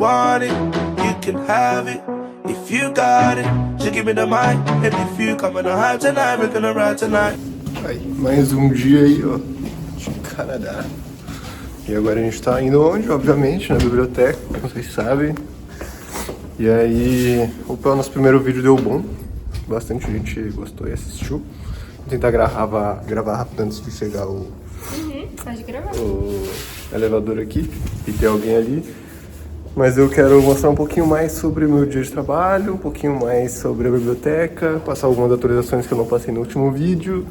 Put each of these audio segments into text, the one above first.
want it, you can have it. If you got it, just give me the mic. And if you come on the hype tonight, we're gonna ride tonight. Aí, mais um dia aí, ó, de Canadá. E agora a gente tá indo onde? Obviamente, na biblioteca, como vocês sabem. E aí, o nosso primeiro vídeo deu bom. Bastante gente gostou e assistiu. Vou tentar gravar rápido antes de chegar Pode gravar. o elevador aqui e ter alguém ali. Mas eu quero mostrar um pouquinho mais sobre o meu dia de trabalho, um pouquinho mais sobre a biblioteca, passar algumas atualizações que eu não passei no último vídeo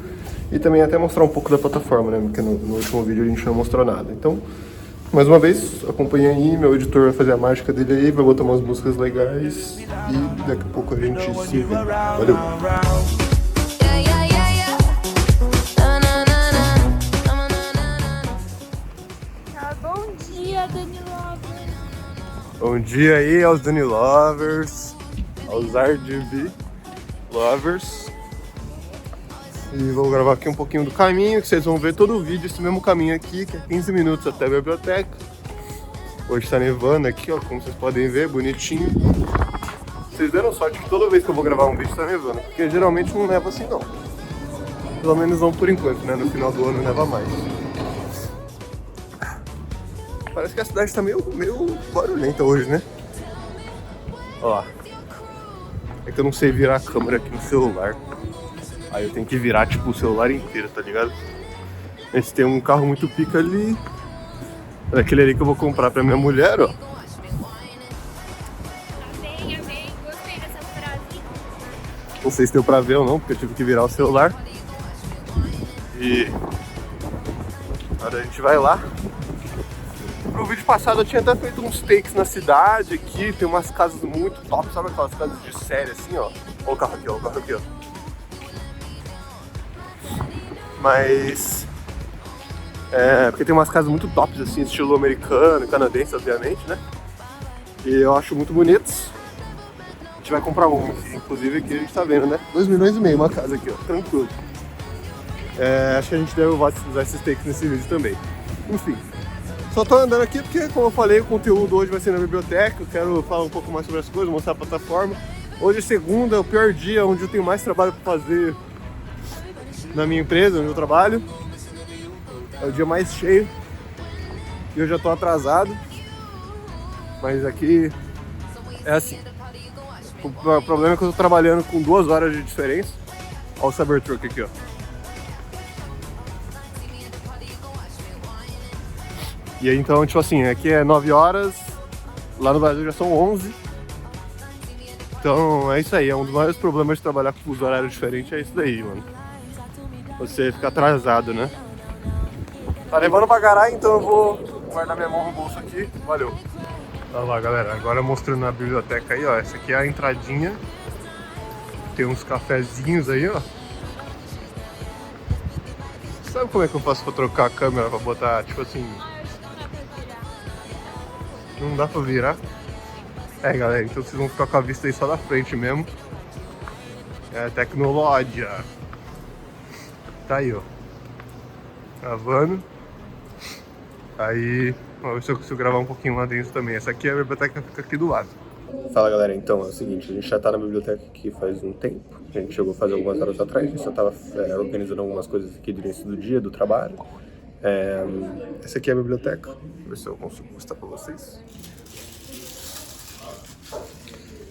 e também até mostrar um pouco da plataforma, né? Porque no último vídeo a gente não mostrou nada. Então, mais uma vez, acompanha aí, meu editor vai fazer a mágica dele aí, vai botar umas músicas legais e daqui a pouco a gente se vê. Valeu! Bom dia, Dani Lovers. Bom dia aí aos Dani Lovers, aos RGB Lovers. E vou gravar aqui um pouquinho do caminho, que vocês vão ver todo o vídeo, esse mesmo caminho aqui, que é 15 minutos até a biblioteca. Hoje tá nevando aqui, ó, como vocês podem ver, bonitinho. Vocês deram sorte que toda vez que eu vou gravar um vídeo tá nevando, porque geralmente não neva assim não. Pelo menos não por enquanto, né? No final do ano neva mais. Parece que a cidade tá meio barulhenta hoje, né? Ó lá. É que eu não sei virar a câmera aqui no celular. Aí eu tenho que virar, tipo, o celular inteiro, tá ligado? Esse tem um carro muito pica ali. É aquele ali que eu vou comprar pra minha mulher, ó. Amei, gostei dessa frase. Não sei se deu pra ver ou não, porque eu tive que virar o celular. E agora a gente vai lá. No vídeo passado eu tinha até feito uns takes na cidade aqui, tem umas casas muito top, sabe aquelas casas de série assim, ó. Olha o carro aqui, ó, o carro aqui, ó. Mas... porque tem umas casas muito tops assim, estilo americano, canadense, obviamente, né? E eu acho muito bonitos. A gente vai comprar um, inclusive aqui a gente tá vendo, né? 2,5 milhões uma casa aqui, ó, tranquilo. Acho que a gente deve usar esses takes nesse vídeo também. Enfim. Só tô andando aqui porque, como eu falei, o conteúdo hoje vai ser na biblioteca. Eu quero falar um pouco mais sobre as coisas, mostrar a plataforma. Hoje é segunda, é o pior dia, onde eu tenho mais trabalho para fazer na minha empresa, onde eu trabalho. É o dia mais cheio e eu já tô atrasado. Mas aqui é assim. O problema é que eu tô trabalhando com 2 horas de diferença. Olha o Cybertruck aqui, ó. E aí, então, tipo assim, aqui é 9 horas, lá no Brasil já são 11. Então, é isso aí, é um dos maiores problemas de trabalhar com os horários diferentes, é isso daí, mano. Você fica atrasado, né? Tá levando pra caralho, então eu vou guardar minha mão no bolso aqui, valeu. Olha lá, galera, agora mostrando na biblioteca aí, ó, essa aqui é a entradinha. Tem uns cafezinhos aí, ó. Sabe como é que eu faço pra trocar a câmera, pra botar, tipo assim... Não dá pra virar. Galera, então vocês vão ficar com a vista aí só da frente mesmo. É tecnologia. Tá aí, ó. Gravando. Aí, vamos ver se eu consigo gravar um pouquinho lá dentro também. Essa aqui é a biblioteca que fica aqui do lado. Fala, galera, então é o seguinte, a gente já tá na biblioteca aqui faz um tempo. A gente chegou a fazer algumas horas atrás, a gente só tava organizando algumas coisas aqui do início do dia, do trabalho. Essa aqui é a biblioteca, vou ver se eu consigo mostrar pra vocês.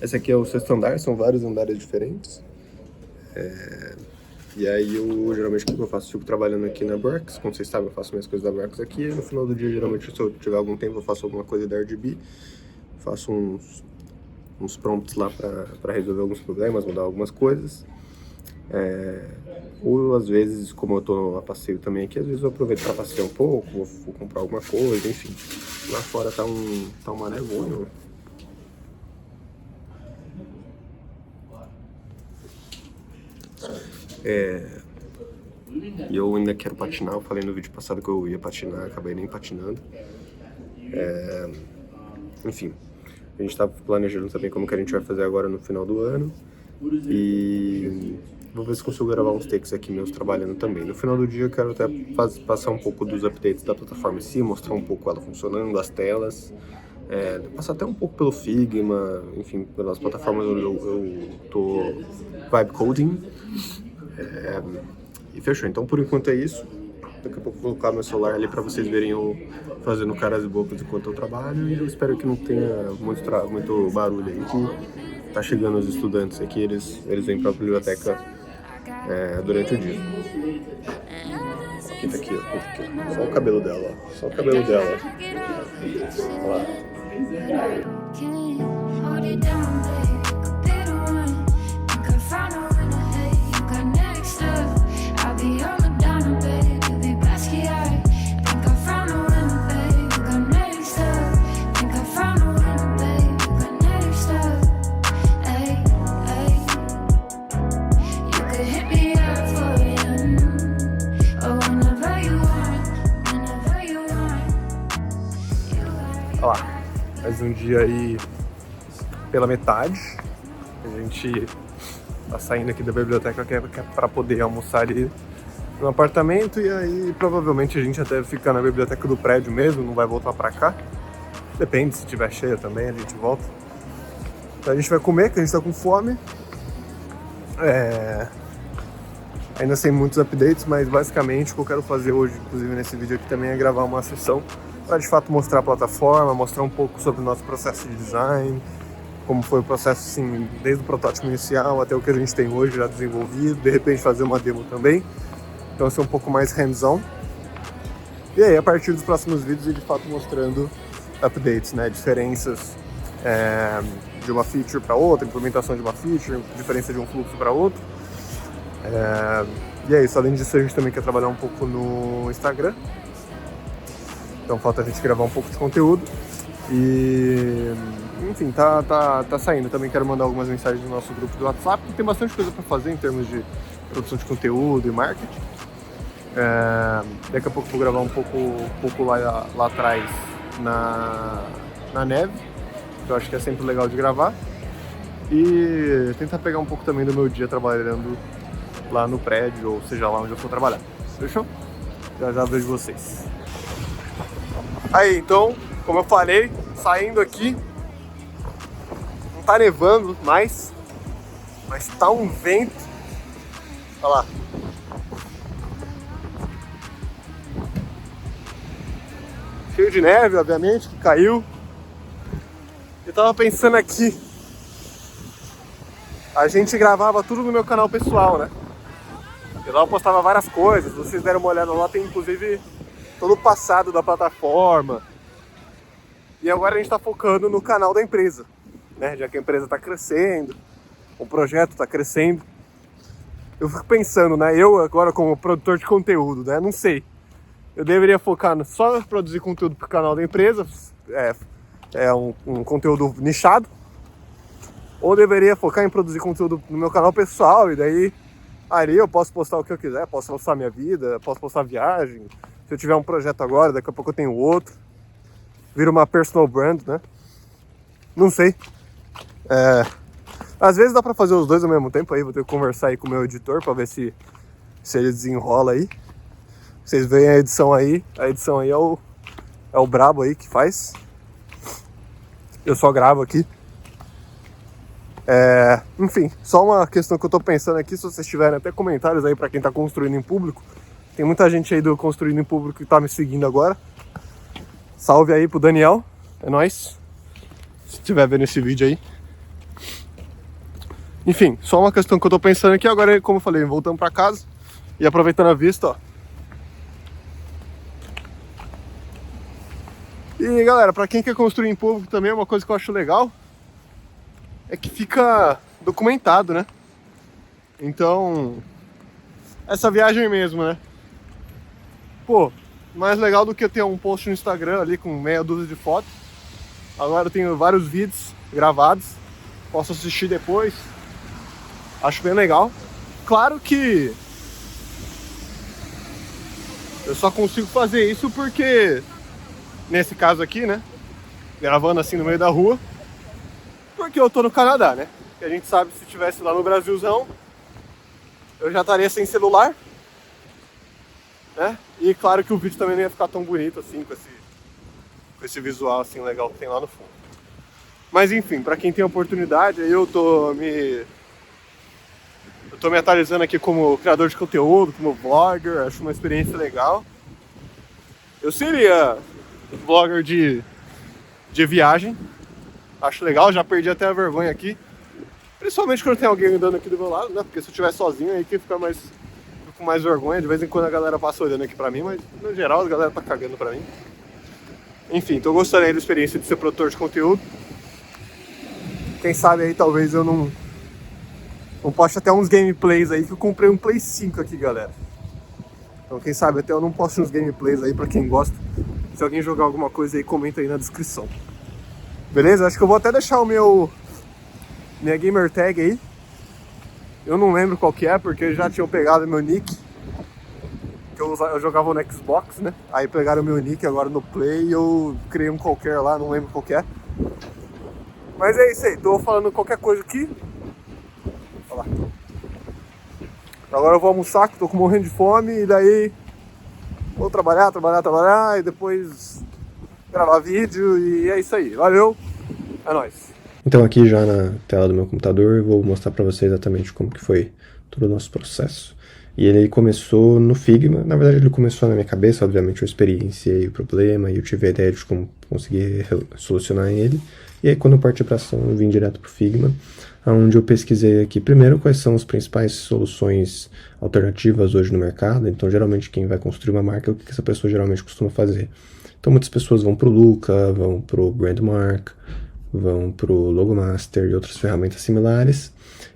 Esse aqui é o 6º andar, são vários andares diferentes. E aí geralmente o que eu faço? Fico trabalhando aqui na Brooks, como vocês sabem eu faço minhas coisas da Brooks aqui. No final do dia, geralmente se eu tiver algum tempo eu faço alguma coisa da RGB. Faço uns prompts lá pra resolver alguns problemas, mudar algumas coisas. Ou às vezes, como eu tô a passeio também aqui, às vezes eu aproveito para passear um pouco, vou comprar alguma coisa, enfim. Lá fora tá uma nevoeiro. E eu ainda quero patinar, eu falei no vídeo passado que eu ia patinar, acabei nem patinando. Enfim, a gente tá planejando também como que a gente vai fazer agora no final do ano. E vou ver se consigo gravar uns takes aqui meus trabalhando também. No final do dia eu quero até passar um pouco dos updates da plataforma em si, mostrar um pouco ela funcionando, as telas. Passa até um pouco pelo Figma, enfim, pelas plataformas onde eu tô vibe coding. E fechou. Então por enquanto é isso. Daqui a pouco eu vou colocar meu celular ali pra vocês verem eu fazendo caras e bocas enquanto eu trabalho. E eu espero que não tenha muito barulho aí, que tá chegando os estudantes aqui, eles vêm pra biblioteca durante o dia. Aqui tá aqui, ó. Só o cabelo dela, ó. Só o cabelo dela. Olha lá. Olha lá, mais um dia aí pela metade. A gente tá saindo aqui da biblioteca que é pra poder almoçar ali no apartamento, e aí provavelmente a gente até ficar na biblioteca do prédio mesmo, não vai voltar pra cá. Depende, se tiver cheia também a gente volta. Então a gente vai comer, que a gente tá com fome. Ainda sem muitos updates, mas basicamente o que eu quero fazer hoje, inclusive nesse vídeo aqui também, é gravar uma sessão para de fato mostrar a plataforma, mostrar um pouco sobre o nosso processo de design, como foi o processo assim, desde o protótipo inicial até o que a gente tem hoje já desenvolvido, de repente fazer uma demo também, então ser um pouco mais hands-on. E aí a partir dos próximos vídeos ir de fato mostrando updates, né, diferenças de uma feature para outra, implementação de uma feature, diferença de um fluxo para outro. E é isso, além disso a gente também quer trabalhar um pouco no Instagram. Então falta a gente gravar um pouco de conteúdo. E enfim, tá saindo. Também quero mandar algumas mensagens no nosso grupo do WhatsApp, que tem bastante coisa para fazer em termos de produção de conteúdo e marketing. Daqui a pouco vou gravar um pouco lá atrás na neve, que eu acho que é sempre legal de gravar. E tentar pegar um pouco também do meu dia trabalhando lá no prédio, ou seja lá onde eu for trabalhar. Fechou? Já vejo vocês. Aí, então, como eu falei, saindo aqui, não tá nevando mais, mas tá um vento. Olha lá. Cheio de neve, obviamente, que caiu. Eu tava pensando aqui, a gente gravava tudo no meu canal pessoal, né? Eu lá postava várias coisas, vocês deram uma olhada lá, tem inclusive todo o passado da plataforma. E agora a gente tá focando no canal da empresa, né? Já que a empresa tá crescendo, o projeto tá crescendo. Eu fico pensando, né? Eu agora como produtor de conteúdo, né? Não sei. Eu deveria focar só em produzir conteúdo pro canal da empresa, um conteúdo nichado. Ou deveria focar em produzir conteúdo no meu canal pessoal, e daí ali eu posso postar o que eu quiser, posso postar minha vida, posso postar viagem. Se eu tiver um projeto agora, daqui a pouco eu tenho outro. Vira uma personal brand, né? Não sei. Às vezes dá pra fazer os dois ao mesmo tempo, aí vou ter que conversar aí com o meu editor pra ver se ele desenrola aí. Vocês veem a edição aí é o brabo aí que faz. Eu só gravo aqui. Enfim, só uma questão que eu tô pensando aqui, se vocês tiverem até comentários aí pra quem tá construindo em público. Tem muita gente aí do Construindo em Público que tá me seguindo agora. Salve aí pro Daniel, é nóis. Se estiver vendo esse vídeo aí. Enfim, só uma questão que eu tô pensando aqui agora, como eu falei, voltando pra casa e aproveitando a vista, ó. E galera, pra quem quer construir em público também, uma coisa que eu acho legal é que fica documentado, né? Então, essa viagem mesmo, né? Pô, mais legal do que ter um post no Instagram ali com meia dúzia de fotos. Agora eu tenho vários vídeos gravados, posso assistir depois. Acho bem legal. Claro que eu só consigo fazer isso porque, nesse caso aqui, né? Gravando assim no meio da rua, porque eu tô no Canadá, né? E a gente sabe que se estivesse lá no Brasilzão, eu já estaria sem celular, né? E claro que o vídeo também não ia ficar tão bonito assim, com com esse visual assim legal que tem lá no fundo. Mas enfim, para quem tem oportunidade, eu tô me atualizando aqui como criador de conteúdo, como vlogger, acho uma experiência legal. Eu seria vlogger de viagem, acho legal, já perdi até a vergonha aqui. Principalmente quando tem alguém andando aqui do meu lado, né? Porque se eu estiver sozinho aí que fico com mais vergonha. De vez em quando a galera passa olhando aqui pra mim, mas no geral a galera tá cagando pra mim. Enfim, tô gostando aí da experiência de ser produtor de conteúdo. Quem sabe aí talvez eu não poste até uns gameplays aí, que eu comprei um Play 5 aqui, galera. Então quem sabe até eu não poste uns gameplays aí pra quem gosta. Se alguém jogar alguma coisa aí, comenta aí na descrição. Beleza? Acho que eu vou até deixar minha gamer tag aí. Eu não lembro qual que é, porque já tinham pegado meu nick. Que eu jogava no Xbox, né? Aí pegaram meu nick agora no Play e eu criei um qualquer lá, não lembro qual que é. Mas é isso aí, tô falando qualquer coisa aqui. Olha lá. Agora eu vou almoçar, que tô morrendo de fome, e daí vou trabalhar, e depois gravar vídeo, e é isso aí. Valeu, é nóis. Então aqui já na tela do meu computador eu vou mostrar para vocês exatamente como que foi todo o nosso processo. E ele começou no Figma, na verdade ele começou na minha cabeça, obviamente eu experienciei o problema e eu tive a ideia de como conseguir solucionar ele. E aí quando eu parti para ação eu vim direto para o Figma, onde eu pesquisei aqui primeiro quais são as principais soluções alternativas hoje no mercado. Então geralmente quem vai construir uma marca, o que essa pessoa geralmente costuma fazer? Então muitas pessoas vão para o Luca, vão para o Brandmark, vão para o Logomaster e outras ferramentas similares.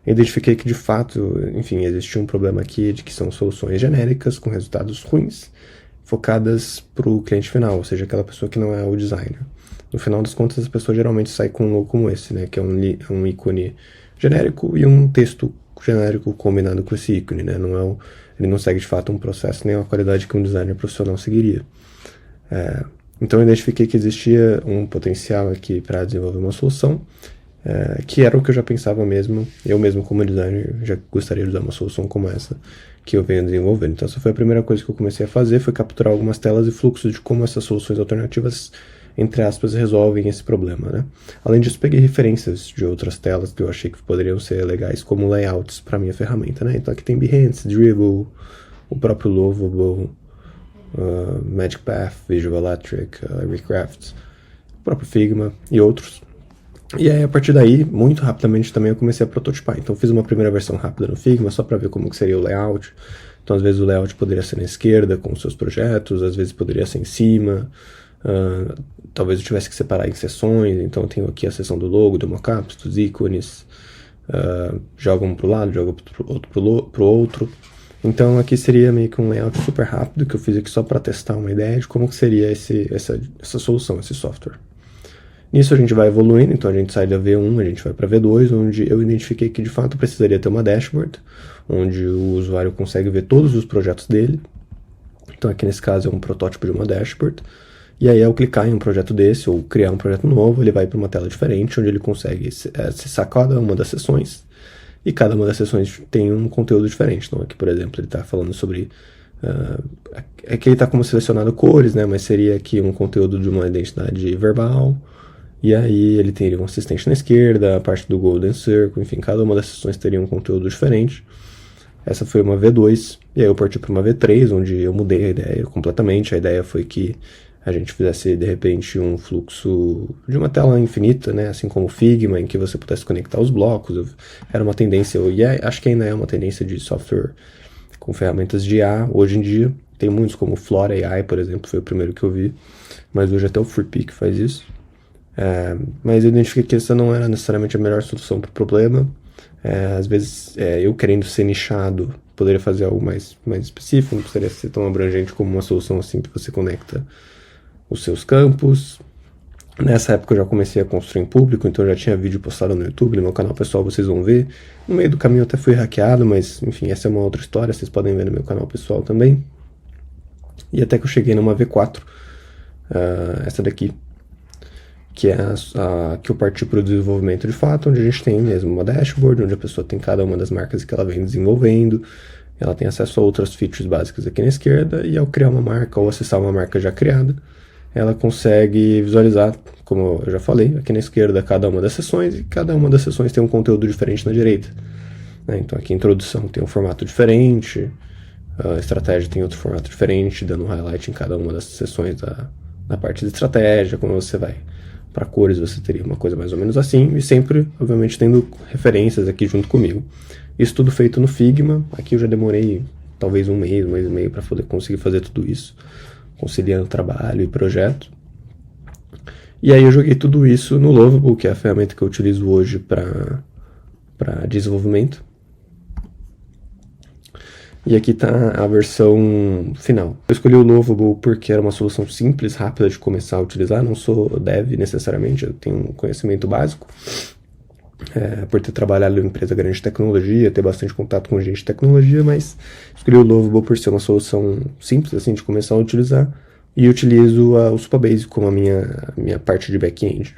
Eu identifiquei que de fato, enfim, existia um problema aqui de que são soluções genéricas com resultados ruins, focadas para o cliente final, ou seja, aquela pessoa que não é o designer. No final das contas, a pessoa geralmente sai com um logo como esse, né, que é um ícone genérico e um texto genérico combinado com esse ícone, né, ele não segue de fato um processo nem uma qualidade que um designer profissional seguiria. Então eu identifiquei que existia um potencial aqui para desenvolver uma solução, que era o que eu já pensava mesmo, eu mesmo como designer já gostaria de usar uma solução como essa que eu venho desenvolvendo. Então essa foi a primeira coisa que eu comecei a fazer, foi capturar algumas telas e fluxos de como essas soluções alternativas, entre aspas, resolvem esse problema, né? Além disso, peguei referências de outras telas que eu achei que poderiam ser legais como layouts para minha ferramenta, né? Então aqui tem Behance, Dribbble, o próprio Lovable, Magic Path, Visual Electric, Recraft, o próprio Figma e outros. E aí a partir daí, muito rapidamente também eu comecei a prototipar. Então fiz uma primeira versão rápida no Figma só para ver como que seria o layout. Então às vezes o layout poderia ser na esquerda com os seus projetos, às vezes poderia ser em cima, talvez eu tivesse que separar em seções. Então eu tenho aqui a seção do logo, do mockups, dos ícones, joga um para o lado, joga para o outro. Então aqui seria meio que um layout super rápido que eu fiz aqui só para testar uma ideia de como que seria essa solução, esse software. Nisso a gente vai evoluindo, então a gente sai da V1, a gente vai para V2, onde eu identifiquei que de fato precisaria ter uma dashboard, onde o usuário consegue ver todos os projetos dele. Então aqui nesse caso é um protótipo de uma dashboard. E aí ao clicar em um projeto desse, ou criar um projeto novo, ele vai para uma tela diferente, onde ele consegue acessar cada uma das sessões. E cada uma das sessões tem um conteúdo diferente. Então aqui, por exemplo, ele está falando sobre... aqui ele está como selecionado cores, né? Mas seria aqui um conteúdo de uma identidade verbal. E aí ele teria um assistente na esquerda, a parte do Golden Circle, enfim, cada uma das sessões teria um conteúdo diferente. Essa foi uma V2, e aí eu parti para uma V3, onde eu mudei a ideia completamente. A ideia foi que a gente fizesse, de repente, um fluxo de uma tela infinita, né, assim como o Figma, em que você pudesse conectar os blocos. Era uma tendência, e acho que ainda é uma tendência de software com ferramentas de IA hoje em dia. Tem muitos, como o Flora AI, por exemplo, foi o primeiro que eu vi, mas hoje até o FreePik faz isso. Mas eu identifiquei que essa não era necessariamente a melhor solução para o problema. Às vezes, eu querendo ser nichado, poderia fazer algo mais específico, não precisaria ser tão abrangente como uma solução assim que você conecta os seus campos. Nessa época eu já comecei a construir em público, então eu já tinha vídeo postado no YouTube, no meu canal pessoal vocês vão ver. No meio do caminho eu até fui hackeado, mas enfim, essa é uma outra história, vocês podem ver no meu canal pessoal também. E até que eu cheguei numa V4, essa daqui, que é a que eu parti para o desenvolvimento de fato, onde a gente tem mesmo uma dashboard, onde a pessoa tem cada uma das marcas que ela vem desenvolvendo, ela tem acesso a outras features básicas aqui na esquerda, e ao criar uma marca ou acessar uma marca já criada, ela consegue visualizar, como eu já falei, aqui na esquerda cada uma das sessões, e cada uma das sessões tem um conteúdo diferente na direita. Né? Então aqui a introdução tem um formato diferente, a estratégia tem outro formato diferente, dando um highlight em cada uma das sessões da parte de estratégia. Quando você vai para cores, você teria uma coisa mais ou menos assim, e sempre, obviamente, tendo referências aqui junto comigo. Isso tudo feito no Figma. Aqui eu já demorei talvez um mês e meio para poder conseguir fazer tudo isso, conciliando trabalho e projeto. E aí eu joguei tudo isso no Lovable, que é a ferramenta que eu utilizo hoje para desenvolvimento. E aqui está a versão final. Eu escolhi o Lovable porque era uma solução simples, rápida de começar a utilizar. Não sou dev necessariamente, eu tenho um conhecimento básico. Por ter trabalhado em empresa grande de tecnologia, ter bastante contato com gente de tecnologia, mas escolhi o Lovable por ser uma solução simples assim de começar a utilizar. E utilizo o Supabase como a minha parte de back-end.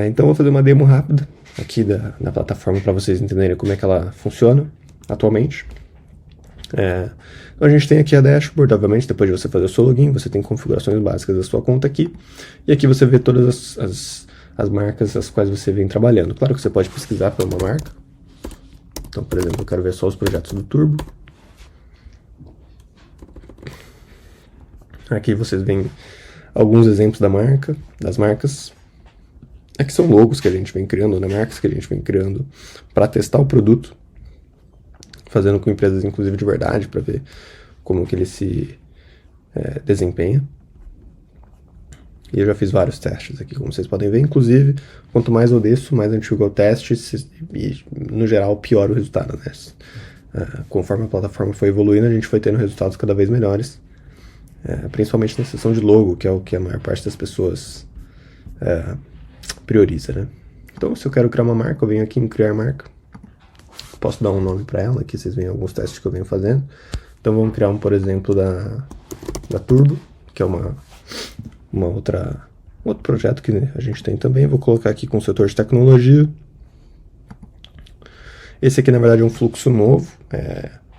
Então eu vou fazer uma demo rápida aqui da plataforma para vocês entenderem como é que ela funciona atualmente. Então a gente tem aqui a dashboard, obviamente, depois de você fazer o seu login, você tem configurações básicas da sua conta aqui, e aqui você vê todas as marcas as quais você vem trabalhando. Claro que você pode pesquisar por uma marca. Então, por exemplo, eu quero ver só os projetos do Turbo. Aqui vocês veem alguns exemplos das marcas. Aqui são logos que a gente vem criando, né? Marcas que a gente vem criando para testar o produto, fazendo com empresas, inclusive, de verdade, para ver como que ele se desempenha. E eu já fiz vários testes aqui, como vocês podem ver. Inclusive, quanto mais eu desço, mais antigo é o teste e, no geral, pior o resultado, né? Conforme a plataforma foi evoluindo, a gente foi tendo resultados cada vez melhores. Principalmente na seção de logo, que é o que a maior parte das pessoas prioriza, né? Então, se eu quero criar uma marca, eu venho aqui em criar marca. Posso dar um nome para ela, aqui vocês veem alguns testes que eu venho fazendo. Então vamos criar por exemplo, da Turbo, que é outro projeto que a gente tem também. Vou colocar aqui com o setor de tecnologia. Esse aqui, na verdade, é um fluxo novo.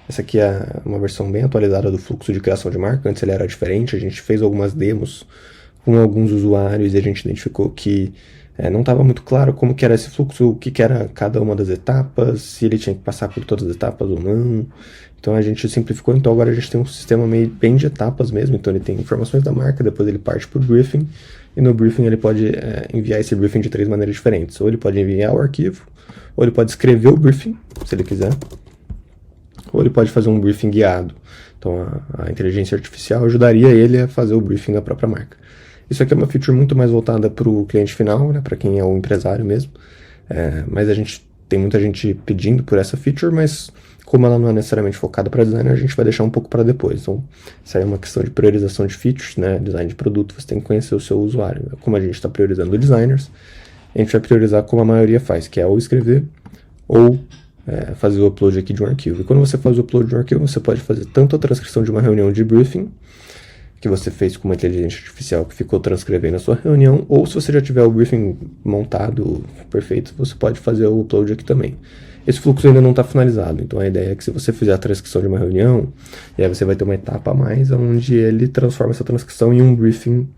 Essa aqui é uma versão bem atualizada do fluxo de criação de marca. Antes ele era diferente, a gente fez algumas demos com alguns usuários e a gente identificou que não estava muito claro como que era esse fluxo, o que era cada uma das etapas, se ele tinha que passar por todas as etapas ou não. Então a gente simplificou, então agora a gente tem um sistema bem de etapas mesmo. Então ele tem informações da marca, depois ele parte para o briefing, e no briefing ele pode enviar esse briefing de 3 maneiras diferentes. Ou ele pode enviar o arquivo, ou ele pode escrever o briefing, se ele quiser, ou ele pode fazer um briefing guiado. Então a inteligência artificial ajudaria ele a fazer o briefing da própria marca. Isso aqui é uma feature muito mais voltada para o cliente final, né, para quem é o empresário mesmo. Mas tem muita gente pedindo por essa feature, mas como ela não é necessariamente focada para designer, a gente vai deixar um pouco para depois. Então, isso aí é uma questão de priorização de features, né, design de produto, você tem que conhecer o seu usuário. Como a gente está priorizando designers, a gente vai priorizar como a maioria faz, que é ou escrever ou fazer o upload aqui de um arquivo. E quando você faz o upload de um arquivo, você pode fazer tanto a transcrição de uma reunião de briefing, que você fez com uma inteligência artificial que ficou transcrevendo a sua reunião, ou se você já tiver o briefing montado perfeito, você pode fazer o upload aqui também. Esse fluxo ainda não está finalizado, então a ideia é que se você fizer a transcrição de uma reunião, e aí você vai ter uma etapa a mais, onde ele transforma essa transcrição em um briefing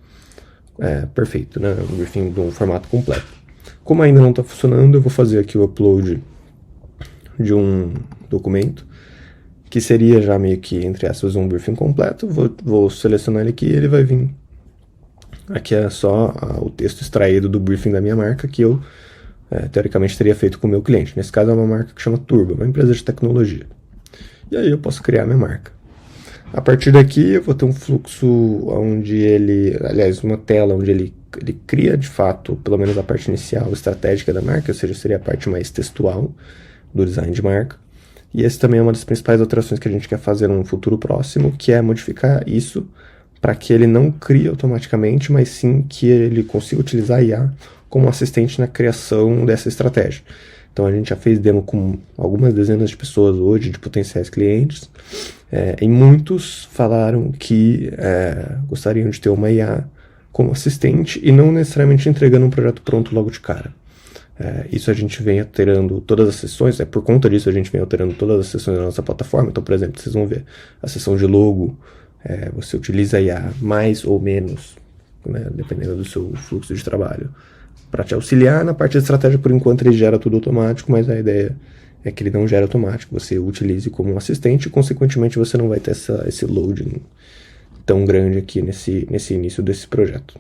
perfeito, né? Um briefing de um formato completo. Como ainda não está funcionando, eu vou fazer aqui o upload de um documento, que seria já meio que, entre aspas, um briefing completo. Vou selecionar ele aqui e ele vai vir. Aqui é só o texto extraído do briefing da minha marca, que eu, teoricamente, teria feito com o meu cliente. Nesse caso é uma marca que chama Turbo, uma empresa de tecnologia. E aí eu posso criar minha marca. A partir daqui eu vou ter um fluxo onde uma tela onde ele cria, de fato, pelo menos a parte inicial, estratégica da marca, ou seja, seria a parte mais textual do design de marca. E essa também é uma das principais alterações que a gente quer fazer no futuro próximo, que é modificar isso para que ele não crie automaticamente, mas sim que ele consiga utilizar a IA como assistente na criação dessa estratégia. Então a gente já fez demo com algumas dezenas de pessoas hoje, de potenciais clientes, e muitos falaram que gostariam de ter uma IA como assistente e não necessariamente entregando um projeto pronto logo de cara. Isso a gente vem alterando todas as sessões, por conta disso a gente vem alterando todas as sessões da nossa plataforma. Então, por exemplo, vocês vão ver a sessão de logo, você utiliza a IA mais ou menos né, dependendo do seu fluxo de trabalho, para te auxiliar. Na parte de estratégia, por enquanto, ele gera tudo automático, mas a ideia é que ele não gera automático, você o utilize como um assistente e, consequentemente, você não vai ter esse loading tão grande aqui nesse início desse projeto.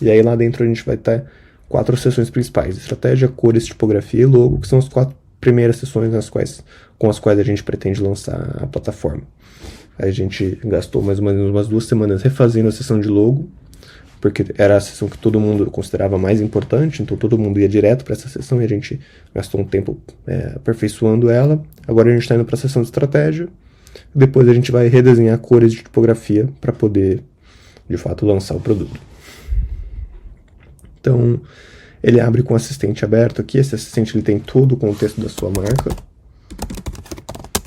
E aí lá dentro a gente vai ter 4 seções principais: estratégia, cores, tipografia e logo, que são as 4 primeiras sessões com as quais a gente pretende lançar a plataforma. A gente gastou mais ou menos umas 2 semanas refazendo a sessão de logo, porque era a sessão que todo mundo considerava mais importante, então todo mundo ia direto para essa sessão e a gente gastou um tempo aperfeiçoando ela. Agora a gente está indo para a sessão de estratégia, depois a gente vai redesenhar cores de tipografia para poder, de fato, lançar o produto. Então, ele abre com o assistente aberto aqui. Esse assistente ele tem todo o contexto da sua marca.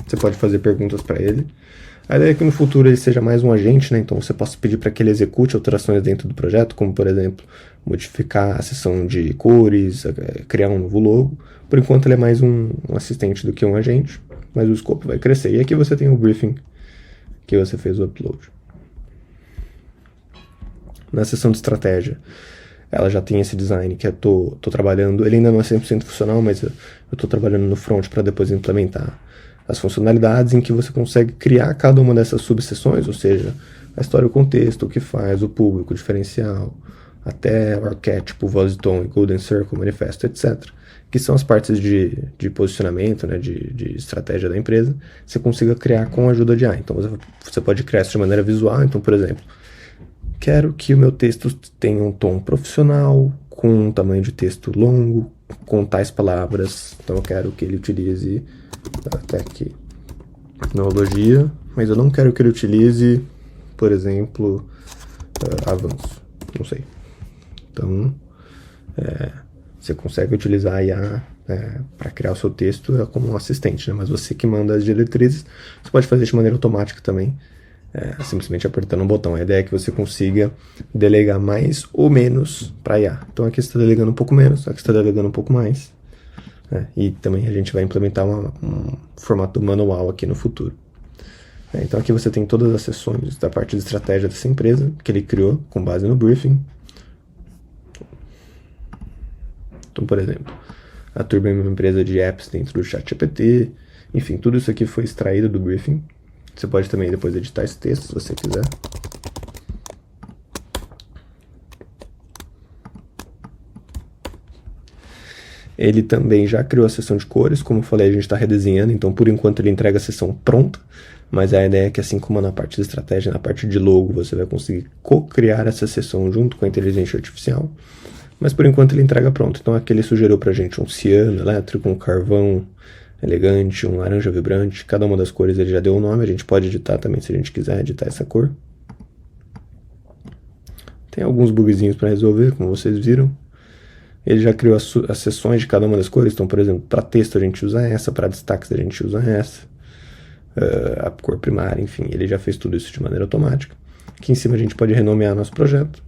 Você pode fazer perguntas para ele. A ideia é que no futuro ele seja mais um agente, né? Então você possa pedir para que ele execute alterações dentro do projeto, como, por exemplo, modificar a seção de cores, criar um novo logo. Por enquanto ele é mais um assistente do que um agente, mas o escopo vai crescer. E aqui você tem o briefing que você fez o upload. Na seção de estratégia, ela já tem esse design que eu tô trabalhando. Ele ainda não é 100% funcional, mas eu tô trabalhando no front para depois implementar as funcionalidades em que você consegue criar cada uma dessas subseções, ou seja, a história, o contexto, o que faz, o público, o diferencial, até o arquétipo, voz e tom, golden circle, manifesto, etc. Que são as partes de posicionamento, né, de estratégia da empresa, você consiga criar com a ajuda de AI. Então você pode criar isso de maneira visual. Então, por exemplo, quero que o meu texto tenha um tom profissional, com um tamanho de texto longo, com tais palavras. Então eu quero que ele utilize até aqui tecnologia, mas eu não quero que ele utilize, por exemplo, avanço, não sei. Então você consegue utilizar a IA para criar o seu texto como um assistente, né? Mas você que manda as diretrizes, você pode fazer de maneira automática também, simplesmente apertando um botão. A ideia é que você consiga delegar mais ou menos para IA. Então aqui você está delegando um pouco menos, aqui você está delegando um pouco mais. E também a gente vai implementar um formato manual aqui no futuro. Então aqui você tem todas as seções da parte de estratégia dessa empresa que ele criou com base no briefing. Então, por exemplo, a Turbo é uma empresa de apps dentro do ChatGPT. Enfim, tudo isso aqui foi extraído do briefing. Você pode também depois editar esse texto se você quiser. Ele também já criou a seção de cores, como eu falei, a gente está redesenhando, então por enquanto ele entrega a seção pronta, mas a ideia é que, assim como na parte de estratégia, na parte de logo, você vai conseguir co-criar essa seção junto com a inteligência artificial, mas por enquanto ele entrega pronto. Então aqui ele sugeriu pra gente um ciano elétrico, um carvão elegante, um laranja vibrante. Cada uma das cores ele já deu um nome, a gente pode editar também se a gente quiser editar essa cor. Tem alguns bugzinhos para resolver, como vocês viram. Ele já criou as seções de cada uma das cores. Então, por exemplo, para texto a gente usa essa, para destaques a gente usa essa, a cor primária, enfim, ele já fez tudo isso de maneira automática. Aqui em cima a gente pode renomear nosso projeto.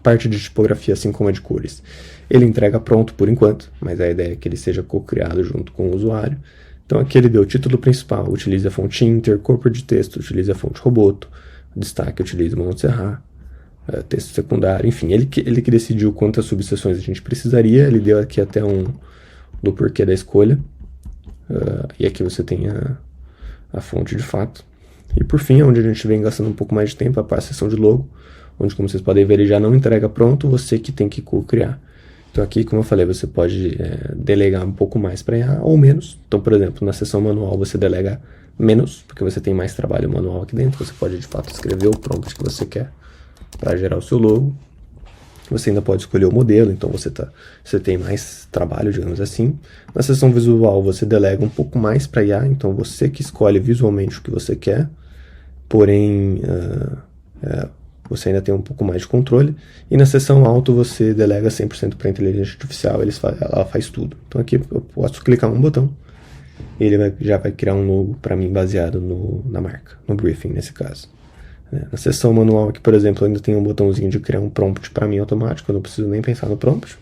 Parte de tipografia, assim como a de cores, ele entrega pronto por enquanto, mas a ideia é que ele seja co-criado junto com o usuário. Então aqui ele deu o título principal, utiliza a fonte Inter, corpo de texto, utiliza a fonte Roboto, destaque, utiliza Montserrat, texto secundário, enfim, ele que decidiu quantas subseções a gente precisaria. Ele deu aqui até do porquê da escolha, e aqui você tem a fonte de fato. E por fim, onde a gente vem gastando um pouco mais de tempo, a seção de logo, onde, como vocês podem ver, ele já não entrega pronto, você que tem que co-criar. Então aqui, como eu falei, você pode delegar um pouco mais para IA ou menos. Então, por exemplo, na seção manual você delega menos, porque você tem mais trabalho manual aqui dentro. Você pode, de fato, escrever o prompt que você quer para gerar o seu logo. Você ainda pode escolher o modelo, então você tem mais trabalho, digamos assim. Na seção visual você delega um pouco mais para IA, então você que escolhe visualmente o que você quer, porém você ainda tem um pouco mais de controle. E na seção auto você delega 100% para a inteligência artificial, ela faz tudo. Então aqui eu posso clicar um botão, e ele já vai criar um logo para mim baseado na marca, no briefing nesse caso. Na seção manual aqui, por exemplo, ainda tem um botãozinho de criar um prompt para mim automático, eu não preciso nem pensar no prompt.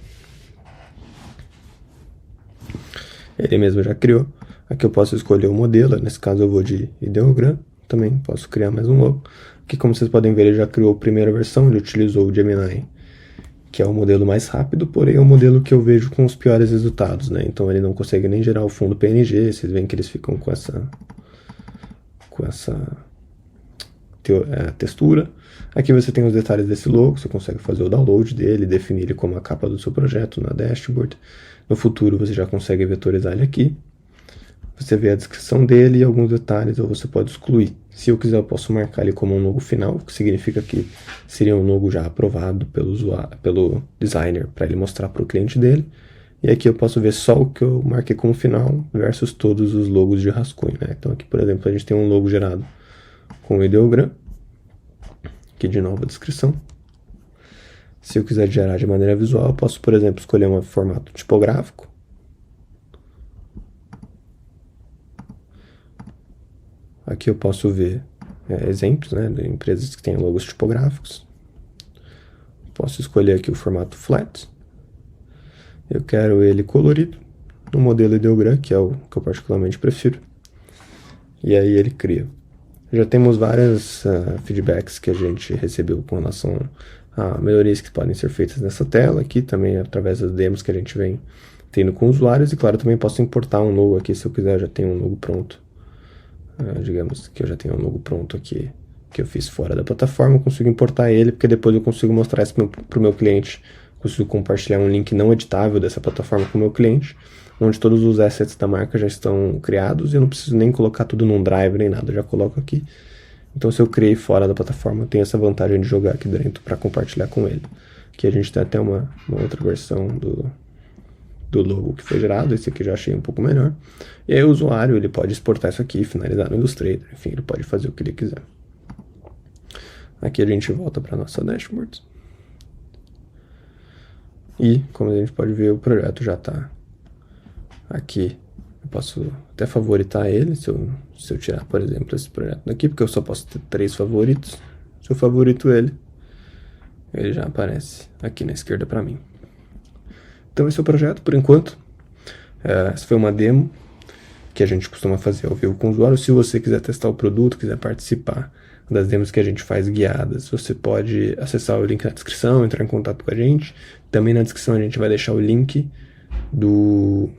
Ele mesmo já criou. Aqui eu posso escolher o modelo, nesse caso eu vou de ideogram. também posso criar mais um logo. Aqui, como vocês podem ver, ele já criou a primeira versão, ele utilizou o Gemini, que é o modelo mais rápido, porém é o modelo que eu vejo com os piores resultados, né? Então ele não consegue nem gerar o fundo PNG, vocês veem que eles ficam com essa textura. Aqui você tem os detalhes desse logo, você consegue fazer o download dele, definir ele como a capa do seu projeto na dashboard. No futuro você já consegue vetorizar ele aqui. Você vê a descrição dele e alguns detalhes, ou você pode excluir. Se eu quiser, eu posso marcar ele como um logo final, que significa que seria um logo já aprovado pelo designer, para ele mostrar para o cliente dele. E aqui eu posso ver só o que eu marquei como final versus todos os logos de rascunho, né? Então aqui, por exemplo, a gente tem um logo gerado com o ideogram. Aqui de novo a descrição. Se eu quiser gerar de maneira visual, eu posso, por exemplo, escolher um formato tipográfico. Aqui eu posso ver exemplos, né, de empresas que têm logos tipográficos. Posso escolher aqui o formato flat. Eu quero ele colorido, no modelo ideogram, que é o que eu particularmente prefiro. E aí ele cria. Já temos vários feedbacks que a gente recebeu com relação a melhorias que podem ser feitas nessa tela aqui, também através das demos que a gente vem tendo com usuários. E claro, também posso importar um logo aqui, se eu quiser, eu já tenho um logo pronto. Digamos que eu já tenho um logo pronto aqui, que eu fiz fora da plataforma, eu consigo importar ele, porque depois eu consigo mostrar isso para o meu cliente. Consigo compartilhar um link não editável dessa plataforma com o meu cliente, onde todos os assets da marca já estão criados e eu não preciso nem colocar tudo num drive nem nada, eu já coloco aqui. Então se eu criei fora da plataforma, eu tenho essa vantagem de jogar aqui dentro para compartilhar com ele. Aqui a gente tem até uma outra versão do logo que foi gerado, esse aqui eu já achei um pouco melhor. E aí o usuário ele pode exportar isso aqui, finalizar no Illustrator, enfim, ele pode fazer o que ele quiser. Aqui a gente volta para nossa dashboard. E, como a gente pode ver, o projeto já está aqui. Eu posso até favoritar ele, se eu tirar, por exemplo, esse projeto daqui, porque eu só posso ter 3 favoritos. Se eu favorito ele já aparece aqui na esquerda para mim. Então esse é o projeto, por enquanto. Essa foi uma demo que a gente costuma fazer ao vivo com o usuário. Se você quiser testar o produto, quiser participar das demos que a gente faz guiadas, você pode acessar o link na descrição, entrar em contato com a gente. Também na descrição a gente vai deixar o link do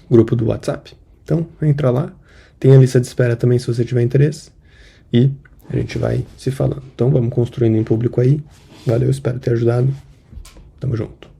grupo do WhatsApp. Então, entra lá. Tem a lista de espera também se você tiver interesse. E a gente vai se falando. Então, vamos construindo em público aí. Valeu, espero ter ajudado. Tamo junto.